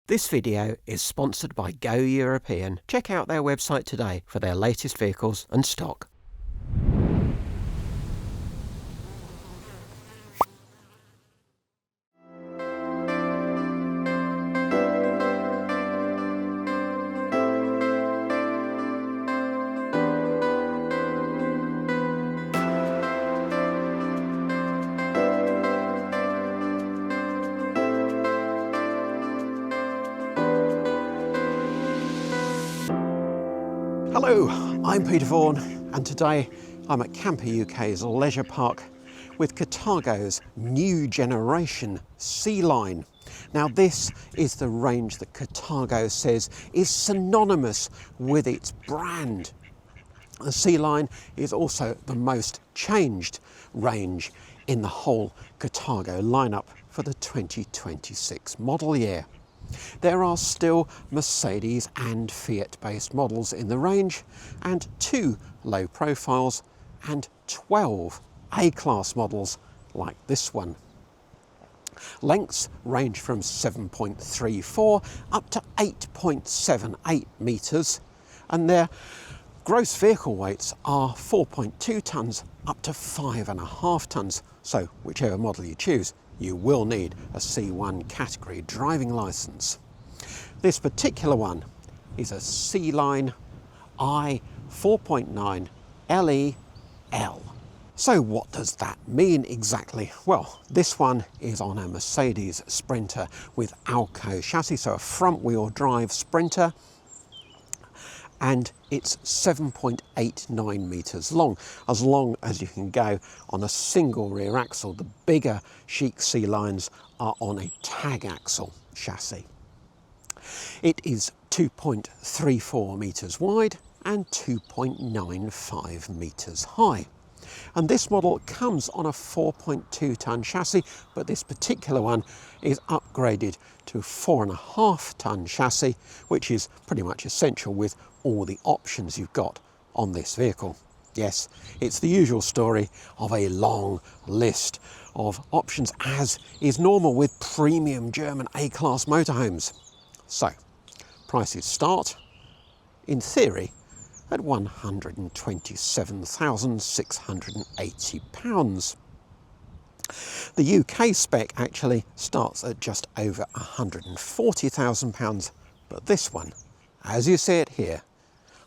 This video is sponsored by Go European. Check out their website today for their latest vehicles and stock. Hello, I'm Peter Vaughan, and today I'm at Camper UK's leisure park with Carthago's new generation C-line. Now this is the range that Carthago says is synonymous with its brand. The C-line is also the most changed range in the whole Carthago lineup for the 2026 model year. There are still Mercedes and Fiat based models in the range, and 2 low profiles and 12 A-class models like this one. Lengths range from 7.34 up to 8.78 metres, and their gross vehicle weights are 4.2 tonnes up to 5.5 tonnes, so whichever model you choose, you will need a C1 category driving licence. This particular one is a C-line I 4.9 LEL. So what does that mean exactly? Well, this one is on a Mercedes Sprinter with Alco chassis, so a front wheel drive Sprinter, and it's 7.89 metres long as you can go on a single rear axle. The bigger Chic C-lines are on a tag axle chassis. It is 2.34 metres wide and 2.95 metres high. And this model comes on a 4.2 tonne chassis, but this particular one is upgraded to a 4.5 tonne chassis, which is pretty much essential with all the options you've got on this vehicle. Yes, it's the usual story of a long list of options, as is normal with premium German A-class motorhomes. So, prices start, in theory, at £127,680. The UK spec actually starts at just over £140,000, but this one, as you see it here,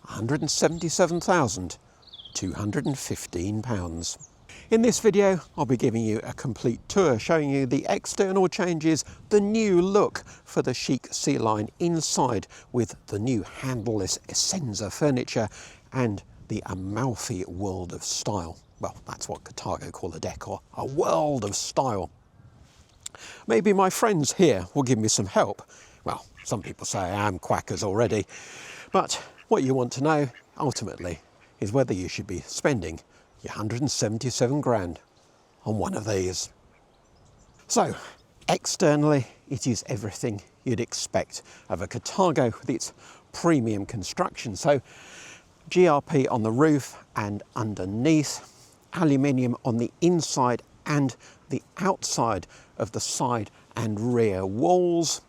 £177,215. In this video, I'll be giving you a complete tour, showing you the external changes, the new look for the Chic C-line inside with the new handleless Essenza furniture and the Amalfi World of Style. Well, that's what Carthago call the decor, a world of style. Maybe my friends here will give me some help. Well, some people say I am quackers already, but what you want to know, ultimately, is whether you should be spending your 177 grand on one of these. So, externally, it is everything you'd expect of a Carthago with its premium construction. So, GRP on the roof and underneath, aluminium on the inside and the outside of the side and rear walls,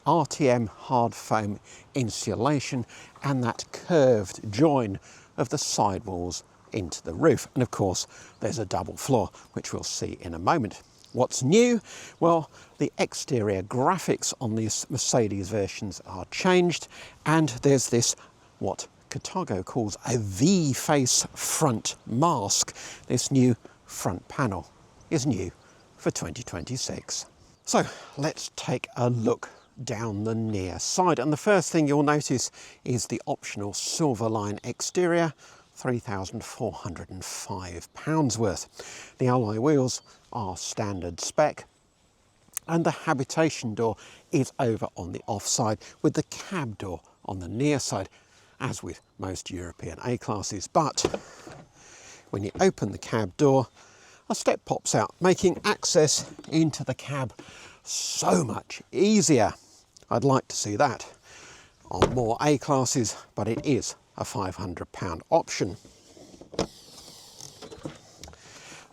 RTM hard foam insulation, and that curved join of the sidewalls into the roof. And of course, there's a double floor, which we'll see in a moment. What's new? Well, the exterior graphics on these Mercedes versions are changed, and there's this, what Carthago calls a V-face front mask. This new front panel is new for 2026. So let's take a look down the near side, and the first thing you'll notice is the optional silver line exterior, £3,405 worth. The alloy wheels are standard spec, and the habitation door is over on the offside with the cab door on the near side, as with most European A-classes. But when you open the cab door, a step pops out, making access into the cab so much easier. I'd like to see that on more A-classes, but it is a £500 option.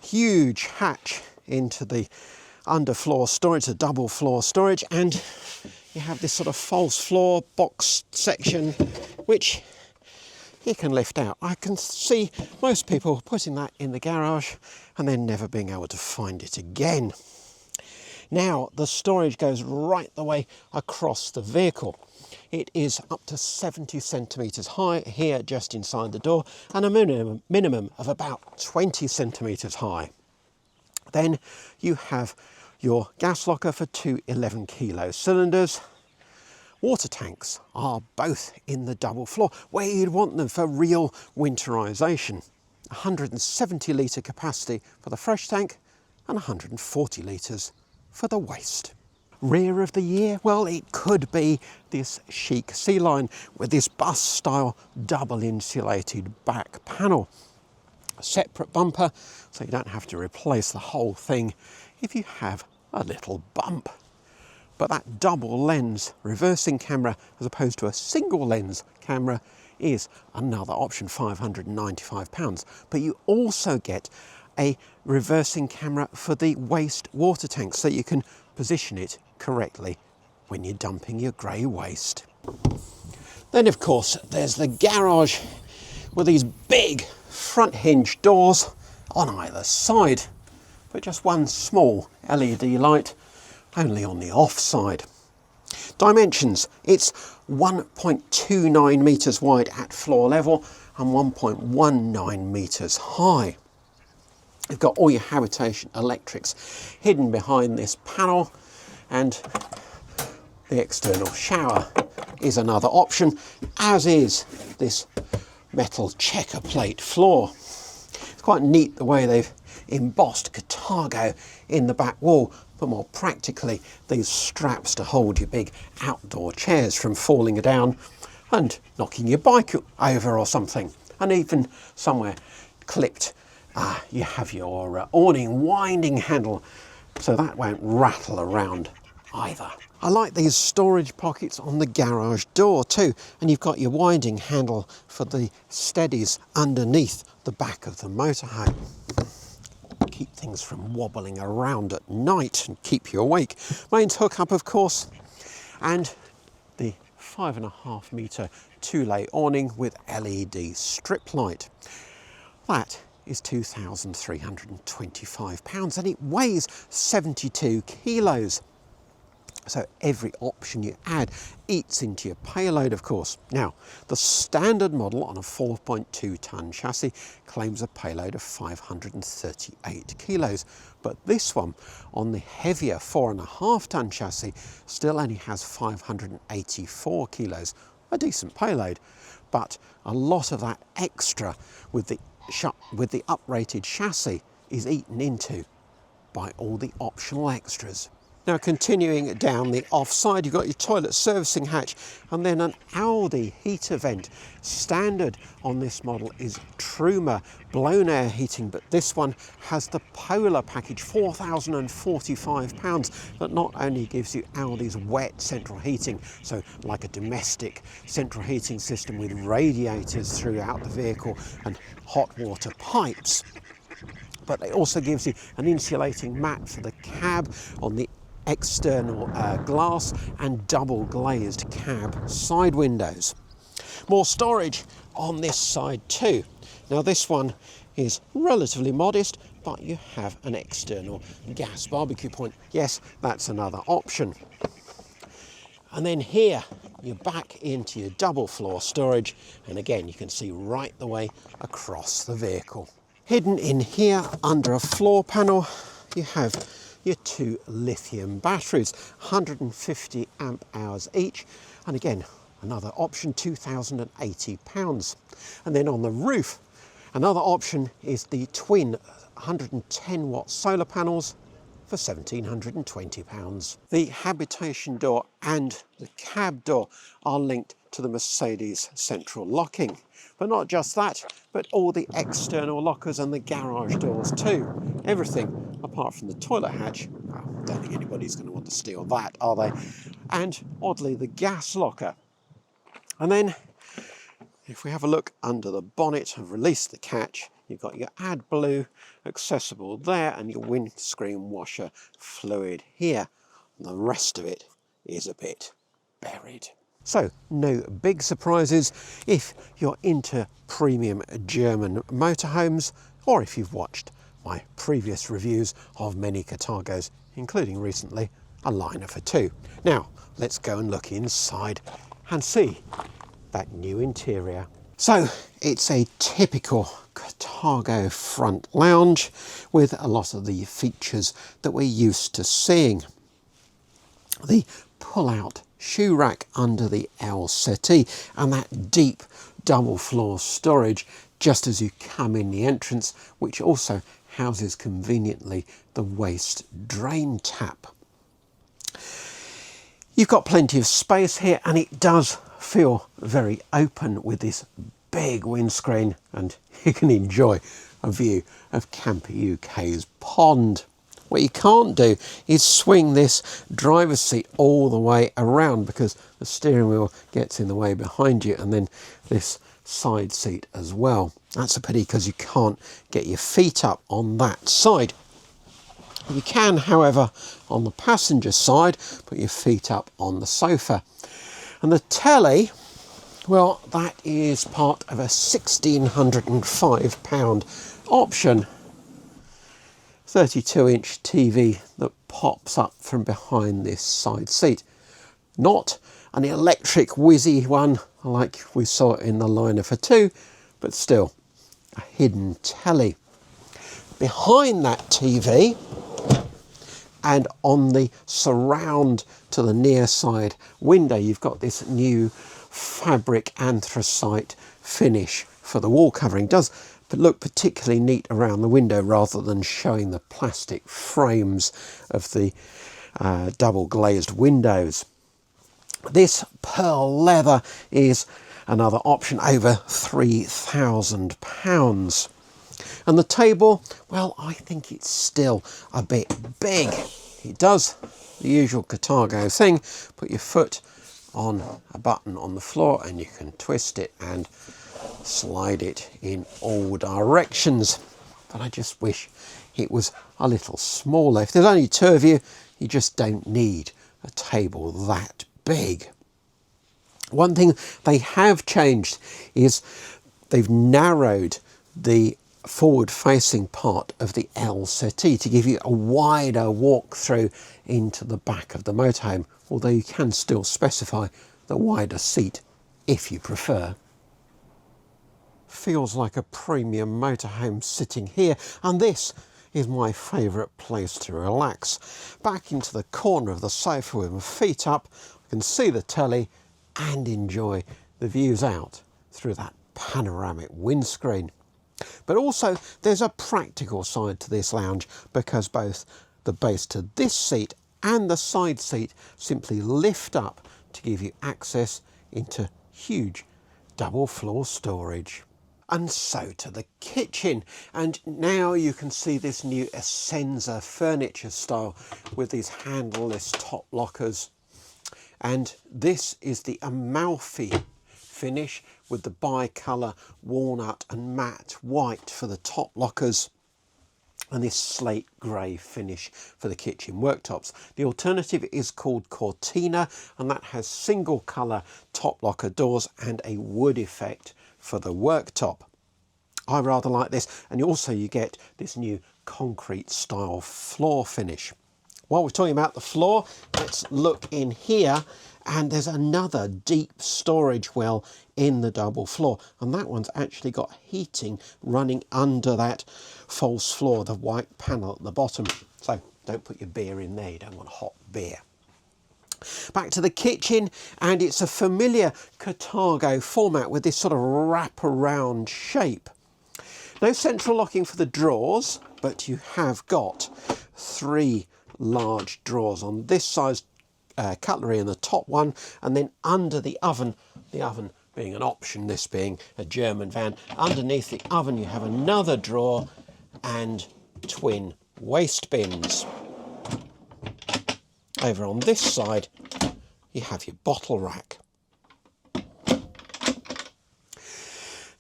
Huge hatch into the underfloor storage, a double floor storage, and you have this sort of false floor box section, which you can lift out. I can see most people putting that in the garage and then never being able to find it again. Now, the storage goes right the way across the vehicle. It is up to 70 centimetres high here just inside the door, and a minimum of about 20 centimetres high. Then you have your gas locker for two 11 kilo cylinders. Water tanks are both in the double floor, where you'd want them for real winterisation. 170 litre capacity for the fresh tank and 140 litres for the waste. Rear of the year? Well, it could be this Chic C-line with this bus style double insulated back panel. A separate bumper, so you don't have to replace the whole thing if you have a little bump. But that double lens reversing camera as opposed to a single lens camera is another option, £595. But you also get a reversing camera for the waste water tank, so you can position it correctly when you're dumping your grey waste. Then of course there's the garage with these big front hinge doors on either side, but just one small LED light only on the off side. Dimensions, it's 1.29 metres wide at floor level and 1.19 metres high. You've got all your habitation electrics hidden behind this panel, and the external shower is another option, as is this metal checker plate floor. It's quite neat the way they've embossed Carthago in the back wall, but more practically these straps to hold your big outdoor chairs from falling down and knocking your bike over or something. And even somewhere clipped you have your awning winding handle, so that won't rattle around either. I like these storage pockets on the garage door too, and you've got your winding handle for the steadies underneath the back of the motorhome. Keep things from wobbling around at night and keep you awake. Mains hookup, of course, and the 5.5 metre 2-lay awning with LED strip light. That is £2,325 and it weighs 72 kilos. So every option you add eats into your payload, of course. Now, the standard model on a 4.2 tonne chassis claims a payload of 538 kilos, but this one on the heavier 4.5 tonne chassis still only has 584 kilos, a decent payload, but a lot of that extra with the uprated chassis is eaten into by all the optional extras. Now, continuing down the offside, you've got your toilet servicing hatch and then an Audi heater vent. Standard on this model is Truma blown air heating, but this one has the Polar package, £4,045, that not only gives you Audi's wet central heating, so like a domestic central heating system with radiators throughout the vehicle and hot water pipes, but it also gives you an insulating mat for the cab on the external glass and double glazed cab side windows. More storage on this side too. Now this one is relatively modest, but you have an external gas barbecue point. Yes, that's another option. And then here you're back into your double floor storage, and again you can see right the way across the vehicle. Hidden in here under a floor panel you have your two lithium batteries, 150 amp hours each, and again another option, £2,080. And then on the roof, another option is the twin 110 watt solar panels for £1,720. The habitation door and the cab door are linked to the Mercedes central locking. But not just that, but all the external lockers and the garage doors too. Everything apart from the toilet hatch. Well, I don't think anybody's going to want to steal that, are they? And oddly, the gas locker. And then if we have a look under the bonnet and release the catch, you've got your AdBlue accessible there and your windscreen washer fluid here. And the rest of it is a bit buried. So no big surprises if you're into premium German motorhomes, or if you've watched my previous reviews of many Carthagos, including recently a liner for two. Now let's go and look inside and see that new interior. So it's a typical Carthago front lounge with a lot of the features that we're used to seeing. The pull-out shoe rack under the L settee and that deep double floor storage just as you come in the entrance, which also houses conveniently the waste drain tap. You've got plenty of space here and it does feel very open with this big windscreen, and you can enjoy a view of Camper UK's pond. What you can't do is swing this driver's seat all the way around because the steering wheel gets in the way behind you, and then this side seat as well. That's a pity because you can't get your feet up on that side. You can, however, on the passenger side, put your feet up on the sofa. And the telly, well, that is part of a £1,605 option. 32-inch TV that pops up from behind this side seat. Not an electric whizzy one like we saw in the liner for two, but still a hidden telly. Behind that TV and on the surround to the near side window, you've got this new fabric anthracite finish for the wall covering. It does look particularly neat around the window rather than showing the plastic frames of the double glazed windows. This pearl leather is another option, over £3,000. And the table, well, I think it's still a bit big. It does the usual Carthago thing, put your foot on a button on the floor and you can twist it and slide it in all directions. But I just wish it was a little smaller. If there's only two of you, you just don't need a table that big. One thing they have changed is they've narrowed the forward-facing part of the L settee to give you a wider walk-through into the back of the motorhome, although you can still specify the wider seat if you prefer. Feels like a premium motorhome sitting here, and this is my favourite place to relax. Back into the corner of the sofa with my feet up, I can see the telly and enjoy the views out through that panoramic windscreen. But also there's a practical side to this lounge because both the base to this seat and the side seat simply lift up to give you access into huge double floor storage. And so to the kitchen, and now you can see this new Essenza furniture style with these handleless top lockers. And this is the Amalfi finish with the bi-colour walnut and matte white for the top lockers, and this slate grey finish for the kitchen worktops. The alternative is called Cortina, and that has single colour top locker doors and a wood effect for the worktop. I rather like this, and also you get this new concrete style floor finish. While we're talking about the floor, let's look in here, and there's another deep storage well in the double floor, and that one's actually got heating running under that false floor, the white panel at the bottom. So don't put your beer in there, you don't want hot beer. Back to the kitchen, and it's a familiar Carthago format with this sort of wrap-around shape. No central locking for the drawers, but you have got three large drawers on this size, cutlery in the top one, and then under the oven being an option, this being a German van, underneath the oven you have another drawer and twin waste bins. Over on this side you have your bottle rack.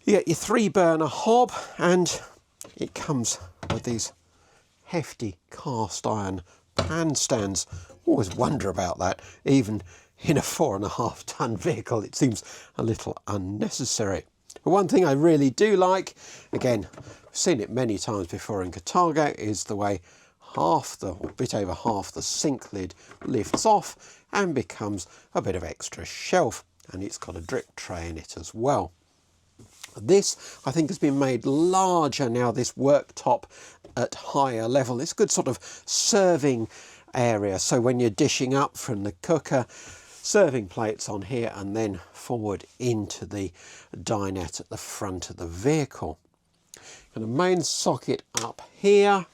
You get your 3-burner hob, and it comes with these hefty cast iron pan stands. Always wonder about that, even in a 4.5 ton vehicle, it seems a little unnecessary. But one thing I really do like, again, I've seen it many times before in Carthago, is the way or a bit over half the sink lid lifts off and becomes a bit of extra shelf, and it's got a drip tray in it as well. This, I think, has been made larger now, this worktop at higher level. It's a good sort of serving area, so when you're dishing up from the cooker, serving plates on here and then forward into the dinette at the front of the vehicle. And a main socket up here,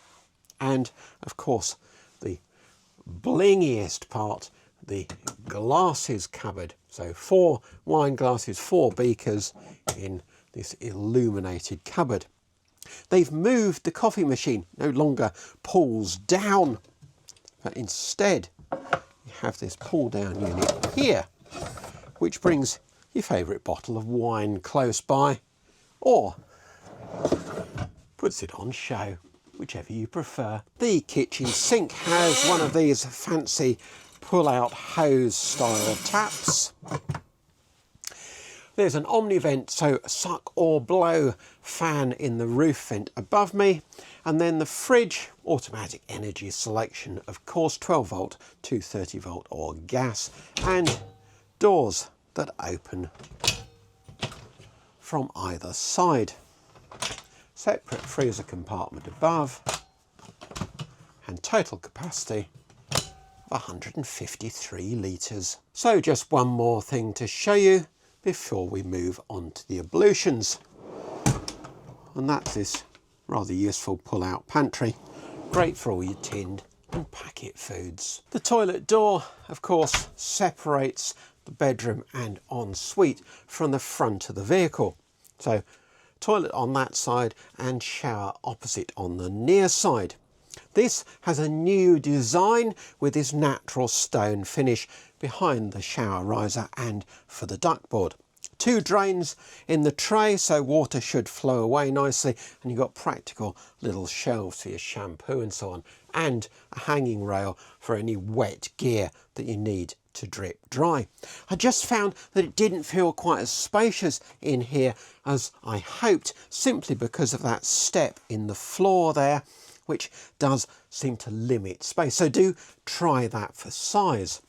and of course the blingiest part, the glasses cupboard. So 4 wine glasses, 4 beakers in this illuminated cupboard. They've moved the coffee machine, no longer pulls down, but instead you have this pull down unit here, which brings your favourite bottle of wine close by, or puts it on show, whichever you prefer. The kitchen sink has one of these fancy pull-out hose style taps. There's an omni-vent, so suck or blow fan in the roof vent above me, and then the fridge, automatic energy selection, of course, 12 volt, 230 volt or gas, and doors that open from either side. Separate freezer compartment above, and total capacity of 153 litres. So just one more thing to show you before we move on to the ablutions, and that's this rather useful pull-out pantry, great for all your tinned and packet foods. The toilet door, of course, separates the bedroom and ensuite from the front of the vehicle, so toilet on that side and shower opposite on the near side. This has a new design with this natural stone finish behind the shower riser and for the duckboard. 2 drains in the tray, so water should flow away nicely, and you've got practical little shelves for your shampoo and so on, and a hanging rail for any wet gear that you need to drip dry. I just found that it didn't feel quite as spacious in here as I hoped, simply because of that step in the floor there, which does seem to limit space. So do try that for size.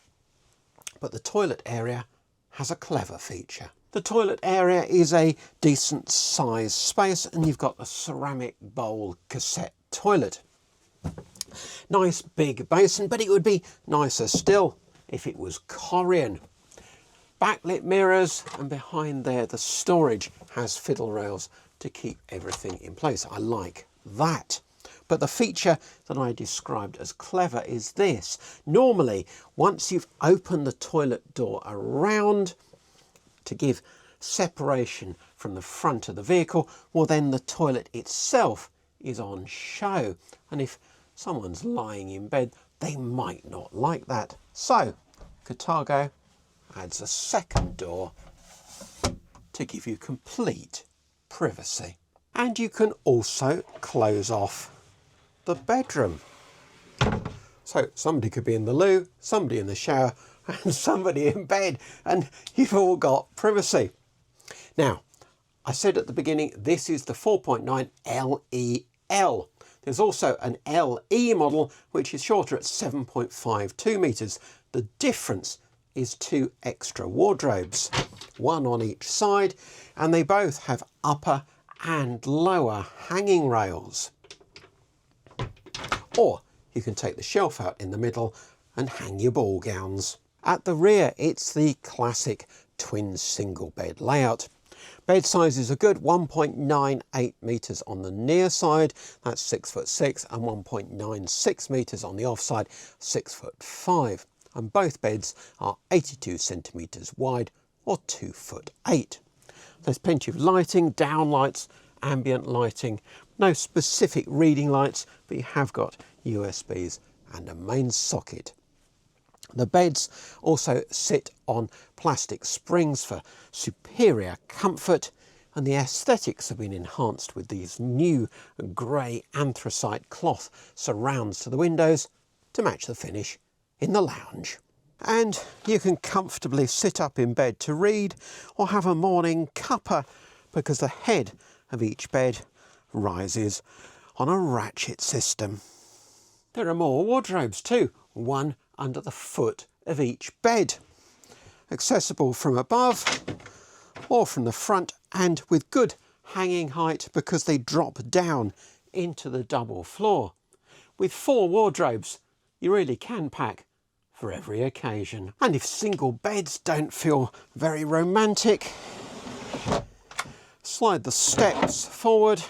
But the toilet area has a clever feature. The toilet area is a decent size space, and you've got the ceramic bowl cassette toilet. Nice big basin, but it would be nicer still if it was Korean. Backlit mirrors, and behind there the storage has fiddle rails to keep everything in place. I like that. But the feature that I described as clever is this. Normally, once you've opened the toilet door around to give separation from the front of the vehicle, well, then the toilet itself is on show. And if someone's lying in bed, they might not like that. So Carthago adds a second door to give you complete privacy. And you can also close off the bedroom. So somebody could be in the loo, somebody in the shower, and somebody in bed, and you've all got privacy. Now, I said at the beginning, this is the 4.9 LEL. There's also an LE model, which is shorter at 7.52 metres. The difference is 2 extra wardrobes, 1 on each side, and they both have upper and lower hanging rails. Or you can take the shelf out in the middle and hang your ball gowns. At the rear, it's the classic twin single bed layout. Bed sizes are good, 1.98 metres on the near side, that's 6'6", and 1.96 metres on the offside, 6'5". And both beds are 82 centimetres wide, or 2'8". There's plenty of lighting, downlights, ambient lighting, no specific reading lights, but you have got USBs and a main socket. The beds also sit on plastic springs for superior comfort, and the aesthetics have been enhanced with these new grey anthracite cloth surrounds to the windows to match the finish in the lounge. And you can comfortably sit up in bed to read or have a morning cuppa, because the head of each bed rises on a ratchet system. There are more wardrobes too, one under the foot of each bed, accessible from above or from the front, and with good hanging height because they drop down into the double floor. With 4 wardrobes, you really can pack for every occasion. And if single beds don't feel very romantic, slide the steps forward,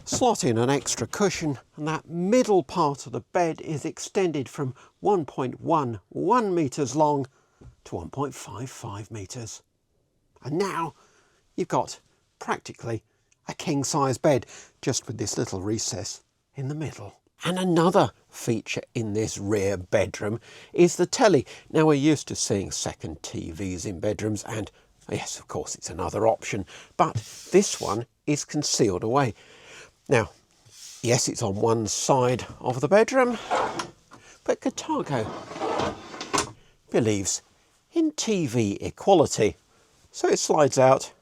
slot in an extra cushion, and that middle part of the bed is extended from 1.11 metres long to 1.55 metres. And now you've got practically a king-size bed, just with this little recess in the middle. And another feature in this rear bedroom is the telly. Now, we're used to seeing second TVs in bedrooms, and yes, of course, it's another option, but this one is concealed away. Now, yes, it's on one side of the bedroom, but Carthago believes in TV equality, so it slides out,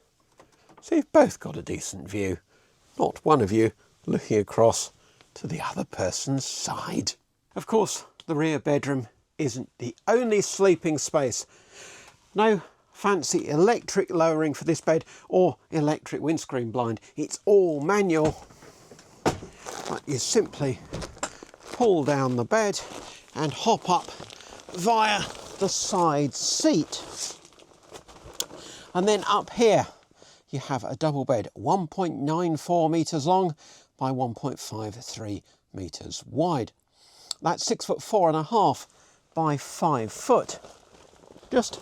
so you've both got a decent view, not one of you looking across to the other person's side. Of course, the rear bedroom isn't the only sleeping space. No fancy electric lowering for this bed or electric windscreen blind. It's all manual. But you simply pull down the bed and hop up via the side seat. And then up here, you have a double bed, 1.94 metres long by 1.53 metres wide. That's 6'4.5" by 5 foot. Just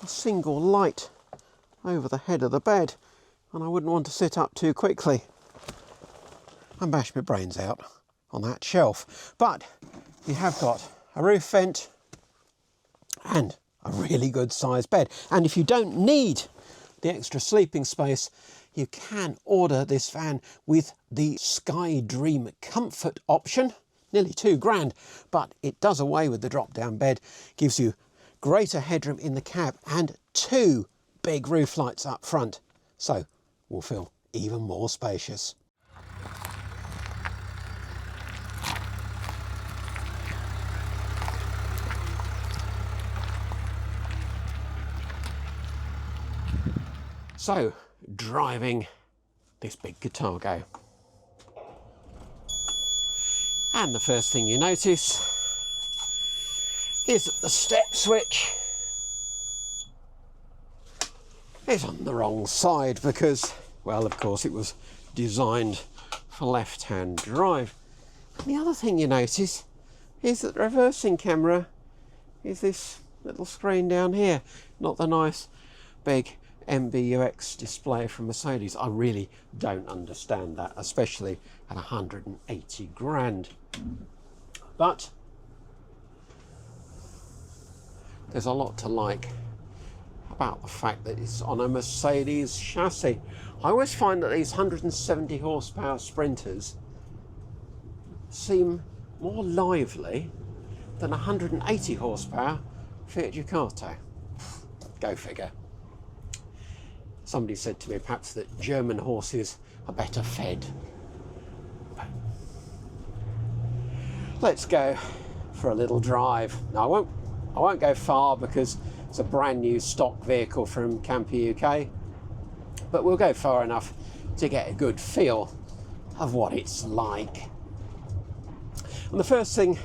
a single light over the head of the bed, and I wouldn't want to sit up too quickly and bash my brains out on that shelf. But you have got a roof vent and a really good sized bed. And if you don't need the extra sleeping space, you can order this van with the Sky Dream Comfort option, nearly £2,000, but it does away with the drop-down bed, gives you greater headroom in the cab and 2 big roof lights up front, so will feel even more spacious. So, driving this big Carthago. And the first thing you notice is that the step switch is on the wrong side because, well, of course, it was designed for left-hand drive. And the other thing you notice is that the reversing camera is this little screen down here, not the nice big MBUX display from Mercedes. I really don't understand that, especially at 180 grand. But there's a lot to like about the fact that it's on a Mercedes chassis. I always find that these 170 horsepower Sprinters seem more lively than 180 horsepower Fiat Ducato. Go figure. Somebody said to me perhaps that German horses are better fed. Let's go for a little drive. Now, I won't go far because it's a brand new stock vehicle from Camper UK, but we'll go far enough to get a good feel of what it's like. And the first thing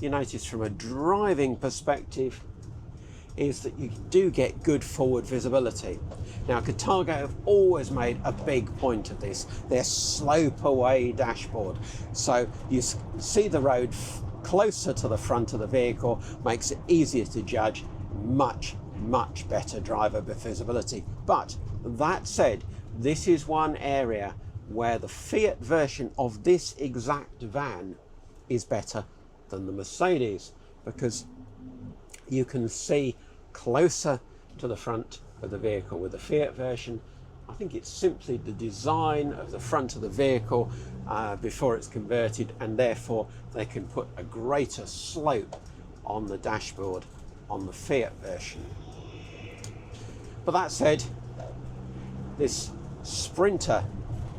you notice from a driving perspective is that you do get good forward visibility. Now, Carthago have always made a big point of this, their slope away dashboard. So you see the road closer to the front of the vehicle, makes it easier to judge, much better driver visibility. But that said, this is one area where the Fiat version of this exact van is better than the Mercedes, because you can see closer to the front of the vehicle with the Fiat version I think it's simply the design of the front of the vehicle before it's converted, and therefore they can put a greater slope on the dashboard on the Fiat version. But that said, this Sprinter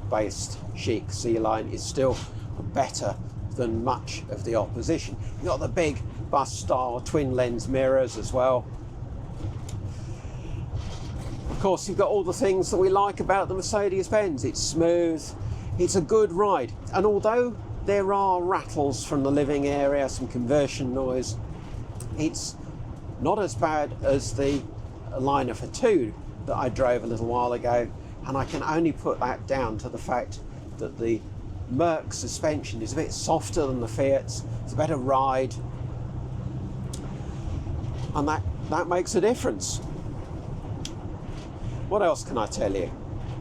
based Chic C-line is still better than much of the opposition. You've got the big bus style twin lens mirrors as well. Of course, you've got all the things that we like about the Mercedes-Benz. It's smooth, it's a good ride, and although there are rattles from the living area, some conversion noise, it's not as bad as the Liner for 2 that I drove a little while ago, and I can only put that down to the fact that the Merc suspension is a bit softer than the Fiat's. It's a better ride, and that makes a difference. What else can I tell you?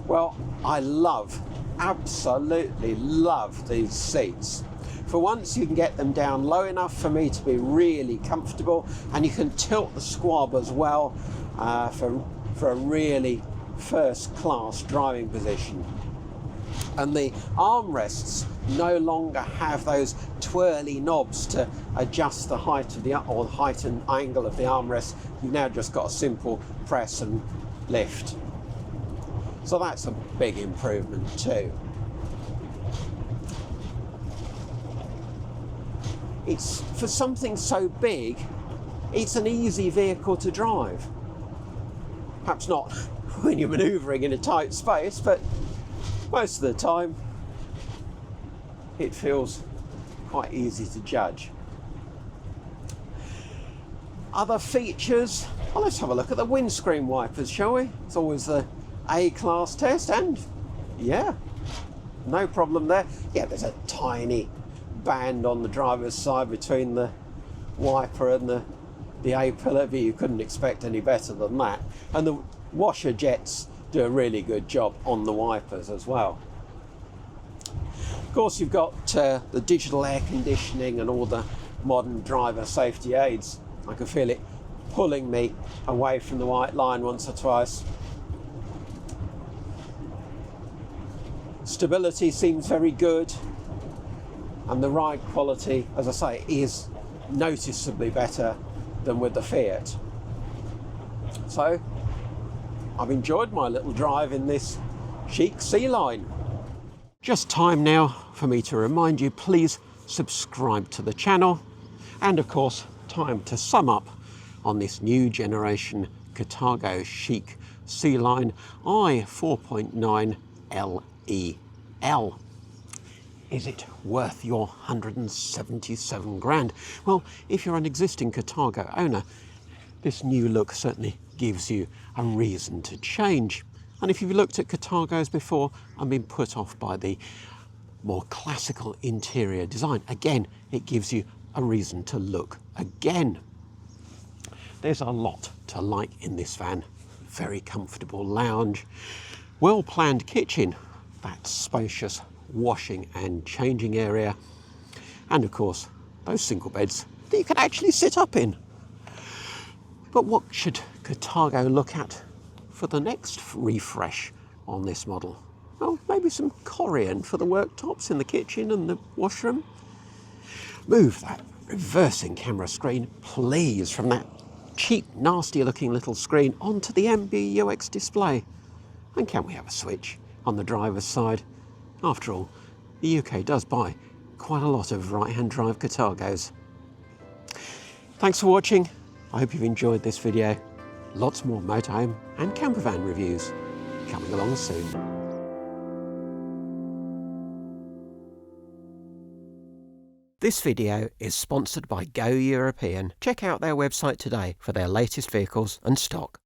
Well, I absolutely love these seats. For once, you can get them down low enough for me to be really comfortable, and you can tilt the squab as well for a really first-class driving position. And the armrests no longer have those twirly knobs to adjust the height of the height and angle of the armrest. You've now just got a simple press and lift. So that's a big improvement too. It's, for something so big, it's an easy vehicle to drive. Perhaps not when you're manoeuvring in a tight space, but most of the time it feels quite easy to judge. Other features, well, let's have a look at the windscreen wipers, shall we? It's always the A-class test, and yeah, no problem there. Yeah, there's a tiny band on the driver's side between the wiper and the A-pillar, but you couldn't expect any better than that. And the washer jets do a really good job on the wipers as well. Of course, you've got the digital air conditioning and all the modern driver safety aids. I can feel it pulling me away from the white line once or twice. Stability seems very good, and the ride quality, as I say, is noticeably better than with the Fiat. So I've enjoyed my little drive in this Chic C-line. Just time now for me to remind you, please subscribe to the channel, and of course time to sum up on this new generation Carthago Chic C-line I 4.9 LEL. Is it worth your 177 grand? Well, if you're an existing Carthago owner, this new look certainly gives you a reason to change. And if you've looked at Carthagos before and been put off by the more classical interior design, again, it gives you a reason to look again. There's a lot to like in this van. Very comfortable lounge, well-planned kitchen, that spacious washing and changing area, and of course those single beds that you can actually sit up in. But what should Carthago look at for the next refresh on this model? Well, maybe some Corian for the worktops in the kitchen and the washroom. Move that reversing camera screen, please, from that cheap, nasty looking little screen onto the MBUX display. And can we have a switch on the driver's side? After all, the UK does buy quite a lot of right-hand drive Carthagos. Thanks for watching. I hope you've enjoyed this video. Lots more motorhome and campervan reviews coming along soon. This video is sponsored by Go European. Check out their website today for their latest vehicles and stock.